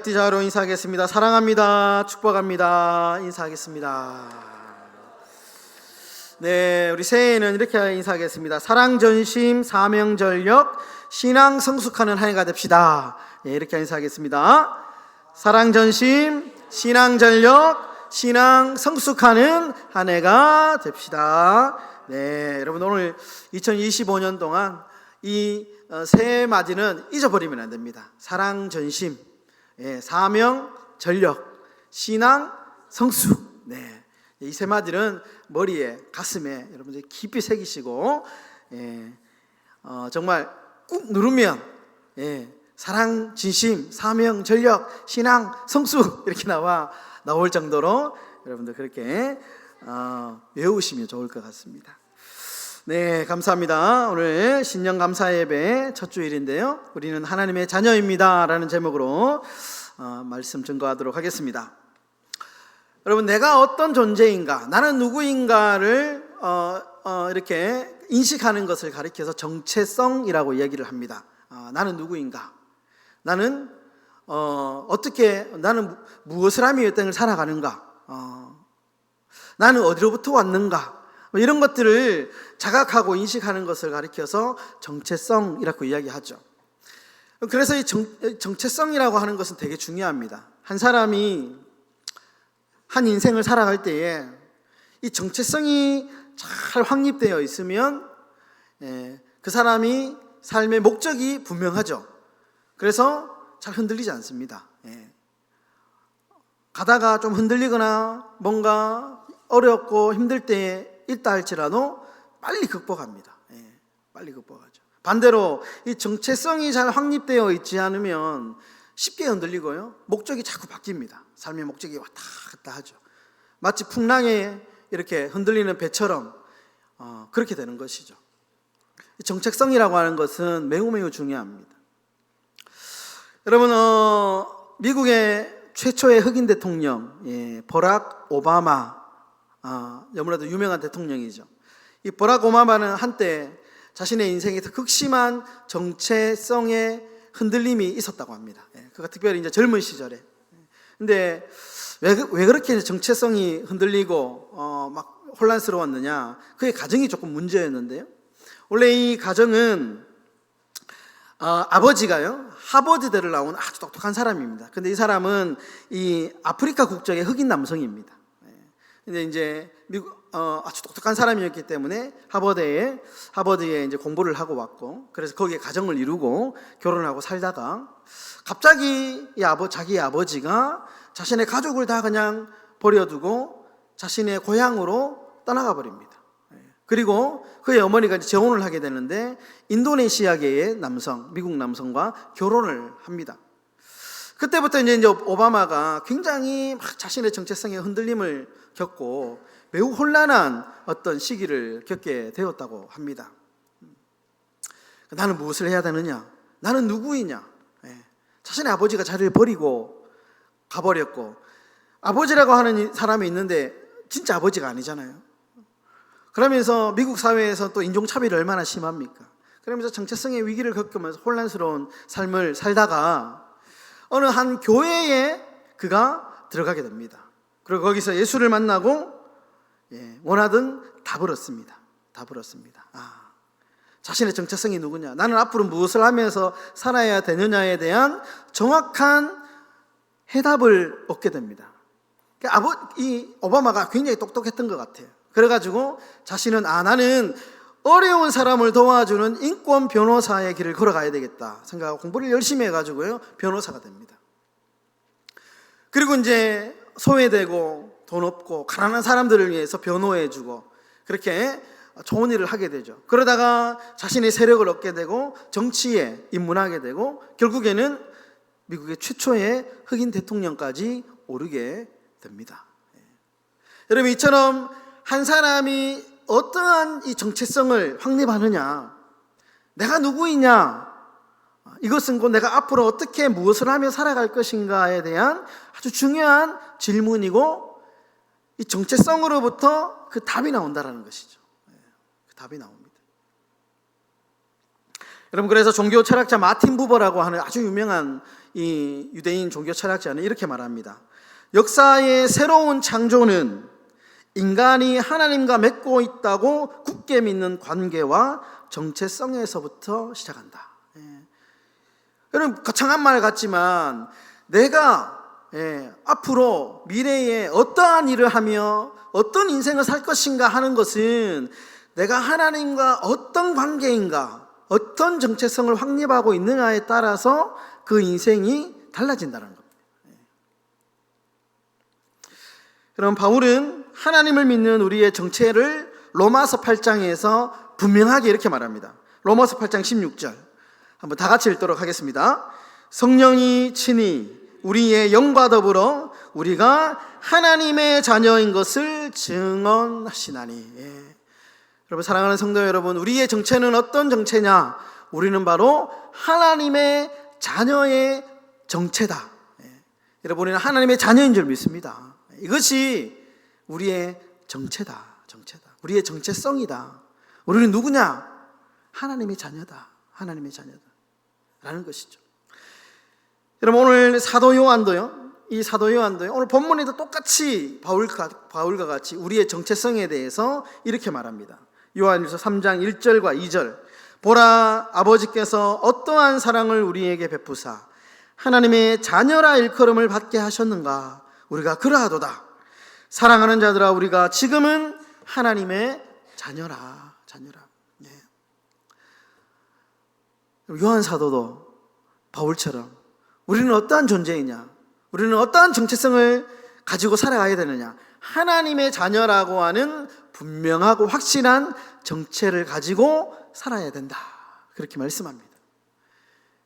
디자로 인사하겠습니다. 사랑합니다. 축복합니다. 인사하겠습니다. 네, 우리 새해에는 이렇게 인사하겠습니다. 사랑전심, 사명전력, 신앙 성숙하는 한 해가 됩시다. 네, 이렇게 인사하겠습니다. 사랑전심, 신앙전력, 신앙 성숙하는 한 해가 됩시다. 네, 여러분 오늘 2025년 동안 이 새해 맞이는 잊어버리면 안 됩니다. 사랑전심, 사명, 전력, 신앙, 성숙. 네, 이 세 마디는 머리에, 가슴에 여러분들 깊이 새기시고, 정말 꾹 누르면 사랑, 진심, 사명, 전력, 신앙, 성숙 이렇게 나올 정도로 여러분들 그렇게 외우시면 좋을 것 같습니다. 네, 감사합니다. 오늘 신년 감사 예배 첫 주일인데요. 우리는 하나님의 자녀입니다 라는 제목으로 말씀 증거하도록 하겠습니다. 여러분, 내가 어떤 존재인가, 나는 누구인가를 이렇게 인식하는 것을 가리켜서 정체성이라고 이야기를 합니다. 나는 누구인가, 나는 나는 무엇을 하며 이 땅을 살아가는가, 나는 어디로부터 왔는가, 이런 것들을 자각하고 인식하는 것을 가리켜서 정체성이라고 이야기하죠. 그래서 이 정체성이라고 하는 것은 되게 중요합니다. 한 사람이 한 인생을 살아갈 때에 이 정체성이 잘 확립되어 있으면 그 사람이 삶의 목적이 분명하죠. 그래서 잘 흔들리지 않습니다. 가다가 좀 흔들리거나 뭔가 어렵고 힘들 때에 있다 할지라도 빨리 극복합니다. 빨리 극복하죠. 반대로 이 정체성이 잘 확립되어 있지 않으면 쉽게 흔들리고요, 목적이 자꾸 바뀝니다. 삶의 목적이 왔다 갔다 하죠. 마치 풍랑에 이렇게 흔들리는 배처럼 그렇게 되는 것이죠. 정체성이라고 하는 것은 매우 중요합니다. 여러분, 미국의 최초의 흑인 대통령 버락 오바마, 너무나도 유명한 대통령이죠. 이 버락 오바마는 한때 자신의 인생에서 극심한 정체성의 흔들림이 있었다고 합니다. 그가 특별히 이제 젊은 시절에. 근데 왜 그렇게 정체성이 흔들리고 막 혼란스러웠느냐? 그의 가정이 조금 문제였는데요. 원래 이 가정은 아버지가요, 하버드대를 나온 아주 똑똑한 사람입니다. 근데 이 사람은 이 아프리카 국적의 흑인 남성입니다. 근데 이제 미국 아주 똑똑한 사람이었기 때문에 하버드에 이제 공부를 하고 왔고, 그래서 거기에 가정을 이루고 결혼하고 살다가 갑자기 자기 아버지가 자신의 가족을 다 그냥 버려두고 자신의 고향으로 떠나가 버립니다. 그리고 그의 어머니가 이제 재혼을 하게 되는데 인도네시아계의 남성, 미국 남성과 결혼을 합니다. 그때부터 이제 오바마가 굉장히 막 자신의 정체성의 흔들림을 겪고 매우 혼란한 어떤 시기를 겪게 되었다고 합니다. 나는 무엇을 해야 되느냐? 나는 누구이냐? 자신의 아버지가 자리를 버리고 가버렸고, 아버지라고 하는 사람이 있는데 진짜 아버지가 아니잖아요. 그러면서 미국 사회에서 또 인종차별이 얼마나 심합니까? 그러면서 정체성의 위기를 겪으면서 혼란스러운 삶을 살다가 어느 한 교회에 그가 들어가게 됩니다. 그리고 거기서 예수를 만나고 원하던 다 벌었습니다. 자신의 정체성이 누구냐, 나는 앞으로 무엇을 하면서 살아야 되느냐에 대한 정확한 해답을 얻게 됩니다. 이 오바마가 굉장히 똑똑했던 것 같아요. 그래가지고 자신은 나는 어려운 사람을 도와주는 인권 변호사의 길을 걸어가야 되겠다 생각하고 공부를 열심히 해가지고요, 변호사가 됩니다. 그리고 이제 소외되고 돈 없고 가난한 사람들을 위해서 변호해주고 그렇게 좋은 일을 하게 되죠. 그러다가 자신의 세력을 얻게 되고 정치에 입문하게 되고 결국에는 미국의 최초의 흑인 대통령까지 오르게 됩니다. 여러분, 이처럼 한 사람이 어떠한 이 정체성을 확립하느냐, 내가 누구이냐, 이것은 곧 내가 앞으로 어떻게 무엇을 하며 살아갈 것인가에 대한 아주 중요한 질문이고, 이 정체성으로부터 그 답이 나온다는 것이죠. 그 답이 나옵니다. 여러분, 그래서 종교 철학자 마틴 부버라고 하는 아주 유명한 이 유대인 종교 철학자는 이렇게 말합니다. 역사의 새로운 창조는 인간이 하나님과 맺고 있다고 굳게 믿는 관계와 정체성에서부터 시작한다. 여러분, 거창한 말 같지만 내가 앞으로 미래에 어떠한 일을 하며 어떤 인생을 살 것인가 하는 것은 내가 하나님과 어떤 관계인가, 어떤 정체성을 확립하고 있느냐에 따라서 그 인생이 달라진다는 겁니다. 그럼 바울은 하나님을 믿는 우리의 정체를 로마서 8장에서 분명하게 이렇게 말합니다. 로마서 8장 16절 한번 다 같이 읽도록 하겠습니다. 성령이 친히 우리의 영과 더불어 우리가 하나님의 자녀인 것을 증언하시나니. 여러분, 사랑하는 성도 여러분, 우리의 정체는 어떤 정체냐? 우리는 바로 하나님의 자녀의 정체다. 여러분, 우리는 하나님의 자녀인 줄 믿습니다. 이것이 우리의 정체다. 우리의 정체성이다. 우리는 누구냐? 하나님의 자녀다. 하나님의 자녀다 라는 것이죠. 여러분, 오늘 사도 요한도요, 오늘 본문에도 똑같이 바울과 같이 우리의 정체성에 대해서 이렇게 말합니다. 요한일서 3장 1절과 2절. 보라, 아버지께서 어떠한 사랑을 우리에게 베푸사 하나님의 자녀라 일컬음을 받게 하셨는가. 우리가 그러하도다. 사랑하는 자들아, 우리가 지금은 하나님의 자녀라. 요한 사도도 바울처럼 우리는 어떠한 존재이냐, 우리는 어떠한 정체성을 가지고 살아가야 되느냐, 하나님의 자녀라고 하는 분명하고 확실한 정체를 가지고 살아야 된다, 그렇게 말씀합니다.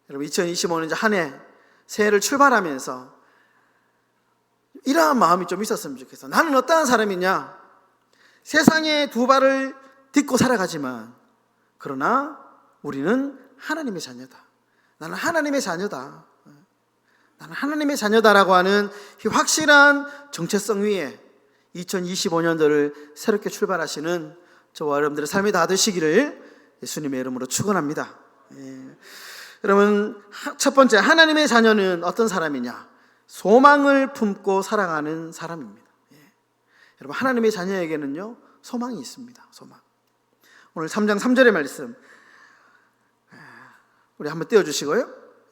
여러분, 2025년 이제 한 해 새해를 출발하면서 이러한 마음이 좀 있었으면 좋겠어. 나는 어떠한 사람이냐? 세상에 두 발을 딛고 살아가지만 그러나 우리는 하나님의 자녀다. 나는 하나님의 자녀다. 나는 하나님의 자녀다라고 하는 이 확실한 정체성 위에 2025년도를 새롭게 출발하시는 저와 여러분들의 삶이 다 되시기를 예수님의 이름으로 축원합니다. 여러분, 첫 번째, 하나님의 자녀는 어떤 사람이냐? 소망을 품고 살아가는 사람입니다. 여러분, 하나님의 자녀에게는요, 소망이 있습니다. 소망. 오늘 3장 3절의 말씀 우리 한번 띄워주시고요,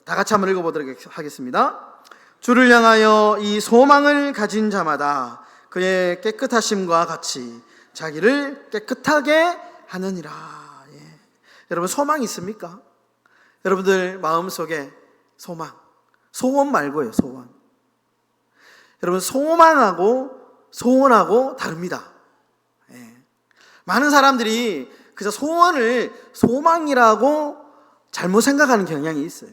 다 같이 한번 읽어보도록 하겠습니다. 주를 향하여 이 소망을 가진 자마다 그의 깨끗하심과 같이 자기를 깨끗하게 하느니라. 여러분, 소망이 있습니까? 여러분들 마음속에 소망, 소원 말고요, 소원. 여러분, 소망하고 소원하고 다릅니다. 많은 사람들이 그저 소원을 소망이라고 잘못 생각하는 경향이 있어요.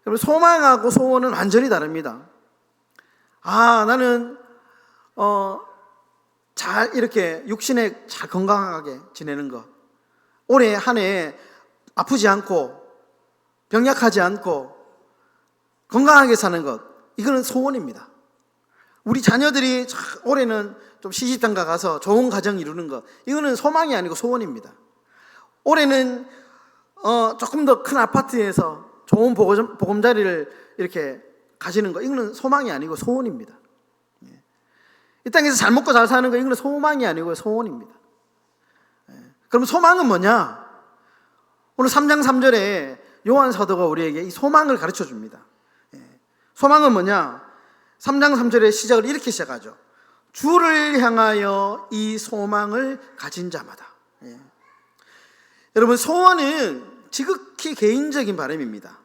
여러분, 소망하고 소원은 완전히 다릅니다. 나는 잘 이렇게 육신에 잘 건강하게 지내는 것, 올해 한 해 아프지 않고 병약하지 않고 건강하게 사는 것, 이거는 소원입니다. 우리 자녀들이 올해는 좀 시집장가 가서 좋은 가정 이루는 것, 이거는 소망이 아니고 소원입니다. 올해는 조금 더 큰 아파트에서 좋은 보금자리를 이렇게 가지는 것, 이거는 소망이 아니고 소원입니다. 이 땅에서 잘 먹고 잘 사는 거, 이거는 소망이 아니고 소원입니다. 그럼 소망은 뭐냐? 오늘 3장 3절에 요한 사도가 우리에게 이 소망을 가르쳐 줍니다. 소망은 뭐냐? 3장 3절의 시작을 이렇게 시작하죠. 주를 향하여 이 소망을 가진 자마다. 여러분, 소원은 지극히 개인적인 바람입니다.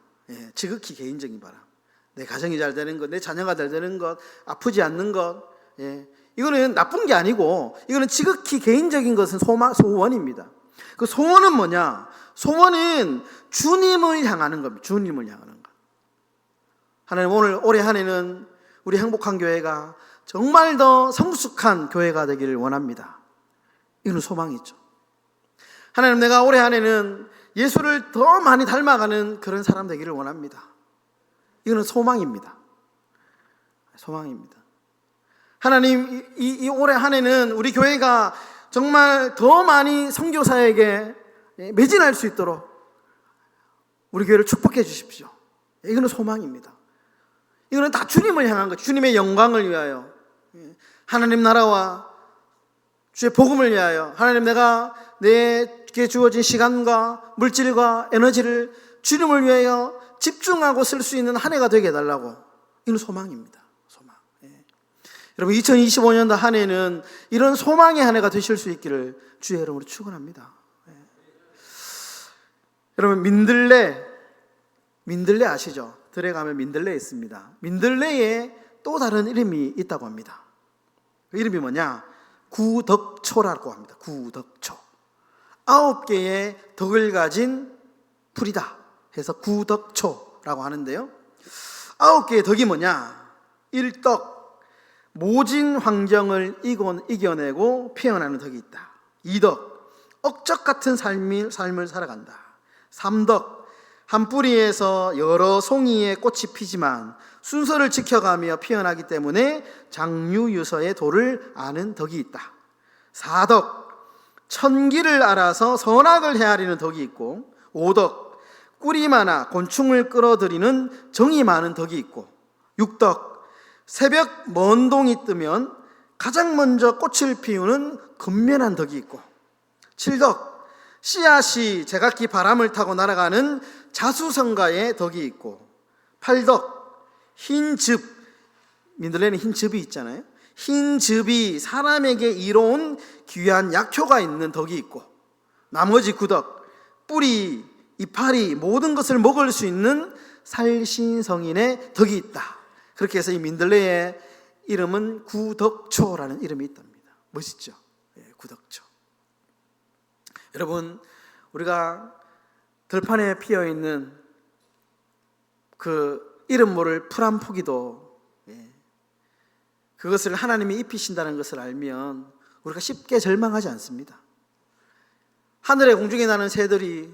지극히 개인적인 바람. 내 가정이 잘 되는 것, 내 자녀가 잘 되는 것, 아프지 않는 것, 이거는 나쁜 게 아니고, 이거는 지극히 개인적인 것은 소원입니다. 그 소원은 뭐냐? 소원은 주님을 향하는 겁니다. 주님을 향하는 것. 하나님, 올해 한 해는 우리 행복한 교회가 정말 더 성숙한 교회가 되기를 원합니다. 이거는 소망이죠. 하나님, 내가 올해 한 해는 예수를 더 많이 닮아가는 그런 사람 되기를 원합니다. 이거는 소망입니다. 소망입니다. 하나님, 이 올해 한 해는 우리 교회가 정말 더 많이 선교사에게 매진할 수 있도록 우리 교회를 축복해 주십시오. 이거는 소망입니다. 이거는 다 주님을 향한 것, 주님의 영광을 위하여, 하나님 나라와 주의 복음을 위하여, 하나님 내가 내게 주어진 시간과 물질과 에너지를 주님을 위하여 집중하고 쓸 수 있는 한 해가 되게 해달라고. 이건 소망입니다. 소망. 여러분 2025년도 한 해는 이런 소망의 한 해가 되실 수 있기를 주의 이름으로 축원합니다. 여러분 민들레 아시죠? 들에 가면 민들레 있습니다. 민들레에 또 다른 이름이 있다고 합니다. 그 이름이 뭐냐? 구덕초라고 합니다. 구덕초. 9개의 덕을 가진 풀이다 해서 구덕초라고 하는데요, 9개의 덕이 뭐냐? 1덕, 모진 환경을 이겨내고 피어나는 덕이 있다. 2덕, 억적 같은 삶을 살아간다. 3덕, 한 뿌리에서 여러 송이의 꽃이 피지만 순서를 지켜가며 피어나기 때문에 장유유서의 도를 아는 덕이 있다. 4덕, 천기를 알아서 선악을 헤아리는 덕이 있고, 5덕, 꿀이 많아 곤충을 끌어들이는 정이 많은 덕이 있고, 6덕, 새벽 먼 동이 뜨면 가장 먼저 꽃을 피우는 근면한 덕이 있고, 7덕, 씨앗이 제각기 바람을 타고 날아가는 자수성가의 덕이 있고, 8덕, 흰즙, 민들레는 흰즙이 있잖아요. 흰즙이 사람에게 이로운 귀한 약효가 있는 덕이 있고, 나머지 9덕, 뿌리, 이파리 모든 것을 먹을 수 있는 살신성인의 덕이 있다. 그렇게 해서 이 민들레의 이름은 구덕초라는 이름이 있답니다. 멋있죠? 구덕초. 여러분, 우리가 들판에 피어있는 그 이름 모를 풀 한 포기도 그것을 하나님이 입히신다는 것을 알면 우리가 쉽게 절망하지 않습니다. 하늘의 공중에 나는 새들이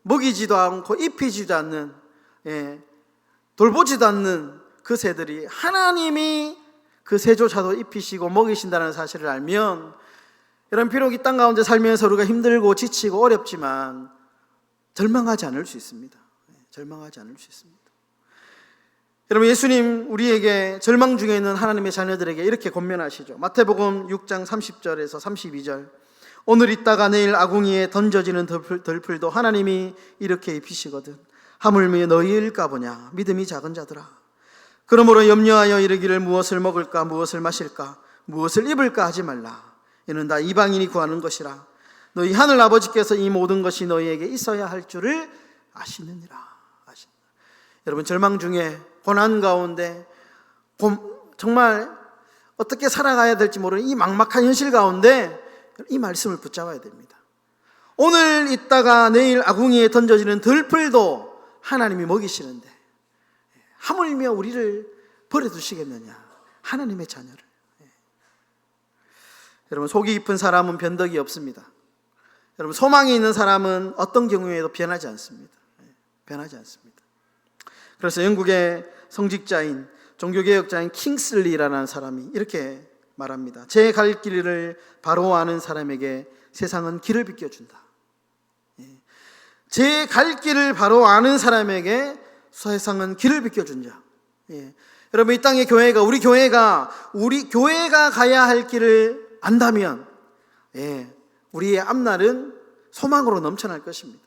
먹이지도 않고 입히지도 않는, 돌보지도 않는 그 새들이 하나님이 그 새조차도 입히시고 먹이신다는 사실을 알면, 여러분 비록 이 땅 가운데 살면서 우리가 힘들고 지치고 어렵지만 절망하지 않을 수 있습니다. 절망하지 않을 수 있습니다. 여러분 예수님 우리에게 절망 중에 있는 하나님의 자녀들에게 이렇게 권면하시죠. 마태복음 6장 30절에서 32절. 오늘 있다가 내일 아궁이에 던져지는 덜풀도 하나님이 이렇게 입히시거든 하물며 너희일까 보냐. 믿음이 작은 자들아. 그러므로 염려하여 이르기를 무엇을 먹을까 무엇을 마실까 무엇을 입을까 하지 말라. 이는 다 이방인이 구하는 것이라. 너희 하늘 아버지께서 이 모든 것이 너희에게 있어야 할 줄을 아시느니라. 여러분 절망 중에 고난 가운데 정말 어떻게 살아가야 될지 모르는 이 막막한 현실 가운데 이 말씀을 붙잡아야 됩니다. 오늘 있다가 내일 아궁이에 던져지는 들풀도 하나님이 먹이시는데 하물며 우리를 버려두시겠느냐. 하나님의 자녀를. 여러분 속이 깊은 사람은 변덕이 없습니다. 여러분 소망이 있는 사람은 어떤 경우에도 변하지 않습니다. 변하지 않습니다. 그래서 영국의 성직자인 종교개혁자인 킹슬리라는 사람이 이렇게 말합니다. 제 갈 길을 바로 아는 사람에게 세상은 길을 비켜준다. 제 갈 길을 바로 아는 사람에게 세상은 길을 비켜준 자. 여러분 이 땅의 교회가 우리 교회가 가야 할 길을 안다면 우리의 앞날은 소망으로 넘쳐날 것입니다.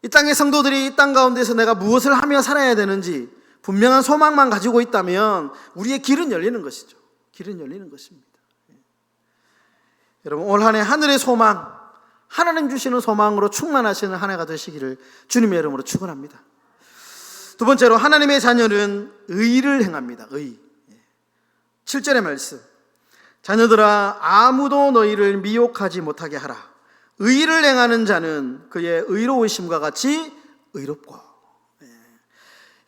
이 땅의 성도들이 이 땅 가운데서 내가 무엇을 하며 살아야 되는지 분명한 소망만 가지고 있다면 우리의 길은 열리는 것이죠. 길은 열리는 것입니다. 여러분 올 한 해 하늘의 소망, 하나님 주시는 소망으로 충만하시는 한 해가 되시기를 주님의 이름으로 축원합니다. 두 번째로 하나님의 자녀는 의를 행합니다. 의. 7절의 말씀. 자녀들아 아무도 너희를 미혹하지 못하게 하라. 의를 행하는 자는 그의 의로우심과 같이 의롭고.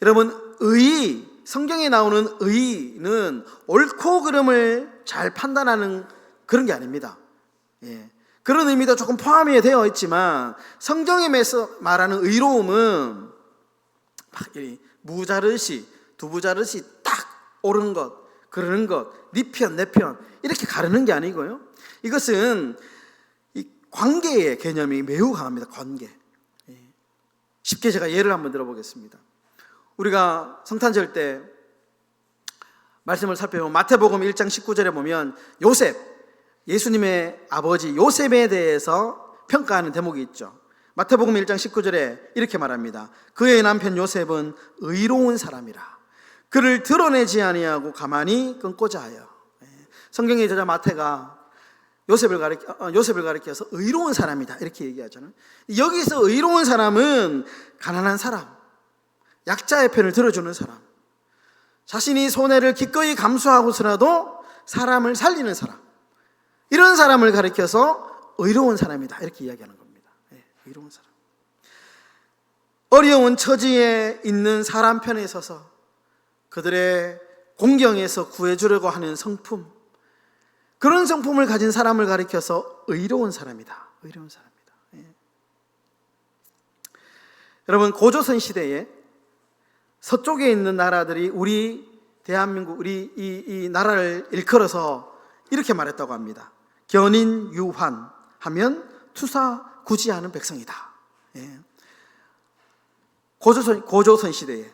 여러분 성경에 나오는 의는 옳고 그름을 잘 판단하는 그런 게 아닙니다. 그런 의미도 조금 포함이 되어 있지만 성경에 말하는 의로움은 무자르시 두부자르시 딱 옳은 것 그러는 것 네 편 내 편 이렇게 가르는 게 아니고요. 이것은 관계의 개념이 매우 강합니다. 관계. 쉽게 제가 예를 한번 들어보겠습니다. 우리가 성탄절 때 말씀을 살펴보면 마태복음 1장 19절에 보면 요셉, 예수님의 아버지 요셉에 대해서 평가하는 대목이 있죠. 마태복음 1장 19절에 이렇게 말합니다. 그의 남편 요셉은 의로운 사람이라 그를 드러내지 아니하고 가만히 끊고자 하여. 성경의 저자 마태가 요셉을 가리켜서 의로운 사람이다 이렇게 얘기하잖아요. 여기서 의로운 사람은 가난한 사람, 약자의 편을 들어주는 사람, 자신이 손해를 기꺼이 감수하고서라도 사람을 살리는 사람, 이런 사람을 가리켜서 의로운 사람이다 이렇게 이야기하는 겁니다. 의로운 사람. 어려운 처지에 있는 사람 편에 서서 그들의 공경에서 구해주려고 하는 성품, 그런 성품을 가진 사람을 가리켜서 의로운 사람이다. 의로운 사람이다. 여러분, 고조선 시대에 서쪽에 있는 나라들이 우리 대한민국, 우리 이 나라를 일컬어서 이렇게 말했다고 합니다. 견인 유환 하면 투사구지하는 백성이다. 고조선 시대에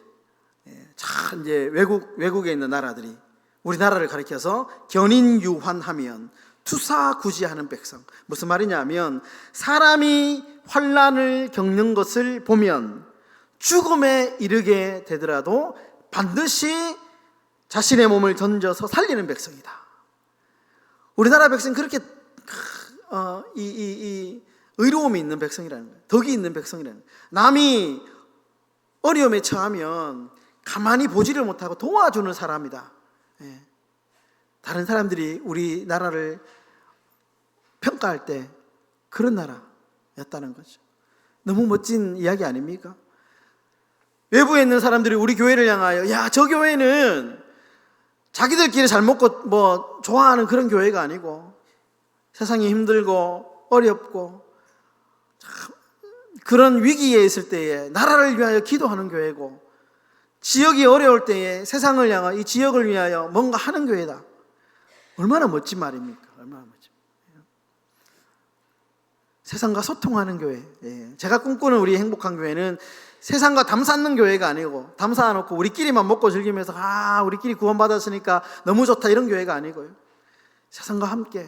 참 이제 외국에 있는 나라들이 우리나라를 가리켜서 견인유환하면 투사구지하는 백성. 무슨 말이냐면 사람이 환난을 겪는 것을 보면 죽음에 이르게 되더라도 반드시 자신의 몸을 던져서 살리는 백성이다. 우리나라 백성 그렇게 의로움이 있는 백성이라는 거예요. 덕이 있는 백성이라는 거예요. 남이 어려움에 처하면 가만히 보지를 못하고 도와주는 사람이다. 다른 사람들이 우리나라를 평가할 때 그런 나라였다는 거죠. 너무 멋진 이야기 아닙니까? 외부에 있는 사람들이 우리 교회를 향하여 야, 저 교회는 자기들끼리 잘 먹고 뭐 좋아하는 그런 교회가 아니고 세상이 힘들고 어렵고 그런 위기에 있을 때에 나라를 위하여 기도하는 교회고 지역이 어려울 때에 세상을 향하여 이 지역을 위하여 뭔가 하는 교회다. 얼마나 멋진 말입니까? 얼마나 멋진 말이에요. 세상과 소통하는 교회. 제가 꿈꾸는 우리 행복한 교회는 세상과 담 쌓는 교회가 아니고 담 쌓아놓고 우리끼리만 먹고 즐기면서 우리끼리 구원받았으니까 너무 좋다 이런 교회가 아니고요. 세상과 함께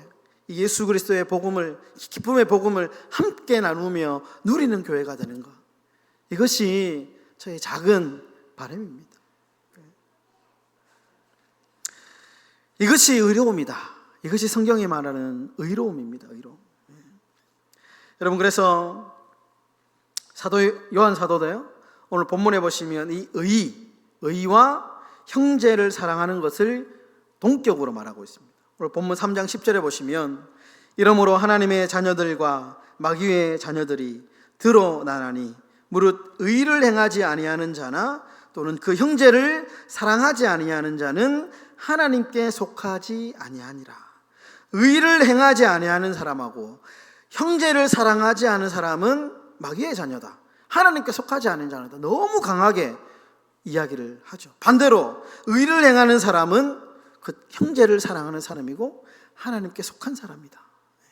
예수 그리스도의 복음을, 기쁨의 복음을 함께 나누며 누리는 교회가 되는 것. 이것이 저의 작은 바람입니다. 이것이 의로움이다. 이것이 성경이 말하는 의로움입니다. 의로움. 여러분, 그래서 요한 사도도요, 오늘 본문에 보시면 이 의와 형제를 사랑하는 것을 동격으로 말하고 있습니다. 오늘 본문 3장 10절에 보시면 이러므로 하나님의 자녀들과 마귀의 자녀들이 드러나나니 무릇 의를 행하지 아니하는 자나 또는 그 형제를 사랑하지 아니하는 자는 하나님께 속하지 아니하니라. 의를 행하지 아니하는 사람하고 형제를 사랑하지 않은 사람은 마귀의 자녀다. 하나님께 속하지 않은 자녀다. 너무 강하게 이야기를 하죠. 반대로 의를 행하는 사람은 그 형제를 사랑하는 사람이고 하나님께 속한 사람이다.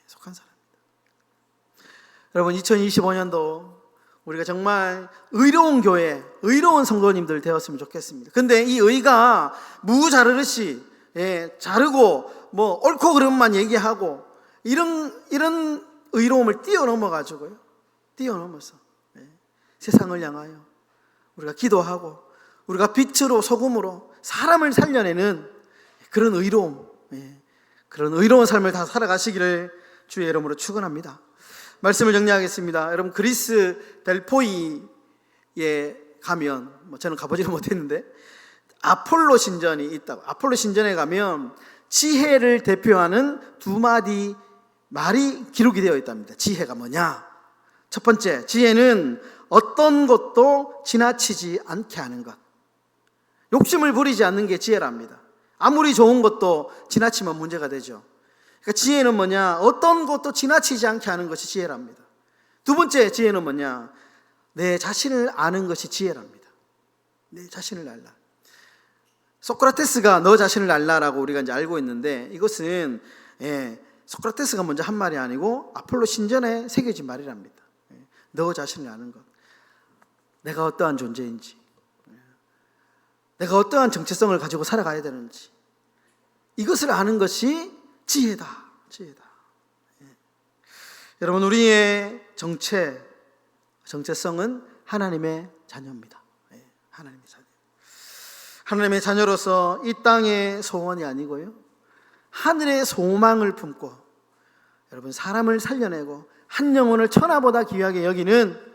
속한 사람이다. 여러분, 2025년도 우리가 정말 의로운 교회, 의로운 성도님들 되었으면 좋겠습니다. 근데 이 의가 무자르르시 자르고 뭐 옳고 그름만 얘기하고 이런 의로움을 뛰어넘어가지고요, 뛰어넘어서 세상을 향하여 우리가 기도하고 우리가 빛으로 소금으로 사람을 살려내는 그런 의로움, 그런 의로운 삶을 다 살아가시기를 주의 이름으로 축원합니다. 말씀을 정리하겠습니다. 여러분, 그리스 델포이에 가면, 저는 가보지는 못했는데 아폴로 신전이 있다고. 아폴로 신전에 가면 지혜를 대표하는 두 마디 말이 기록이 되어 있답니다. 지혜가 뭐냐? 첫 번째, 지혜는 어떤 것도 지나치지 않게 하는 것. 욕심을 부리지 않는 게 지혜랍니다. 아무리 좋은 것도 지나치면 문제가 되죠. 그러니까 지혜는 뭐냐? 어떤 것도 지나치지 않게 하는 것이 지혜랍니다. 두 번째 지혜는 뭐냐? 내 자신을 아는 것이 지혜랍니다. 내 자신을 알라. 소크라테스가 너 자신을 알라라고 우리가 이제 알고 있는데, 이것은 소크라테스가 먼저 한 말이 아니고 아폴로 신전에 새겨진 말이랍니다. 너 자신을 아는 것. 내가 어떠한 존재인지, 내가 어떠한 정체성을 가지고 살아가야 되는지, 이것을 아는 것이 지혜다. 지혜다. 여러분, 우리의 정체성은 하나님의 자녀입니다. 하나님의 자녀. 하나님의 자녀로서 이 땅의 소원이 아니고요, 하늘의 소망을 품고 여러분 사람을 살려내고 한 영혼을 천하보다 귀하게 여기는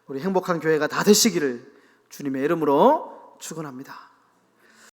우리 행복한 교회가 다 되시기를 주님의 이름으로 축원합니다.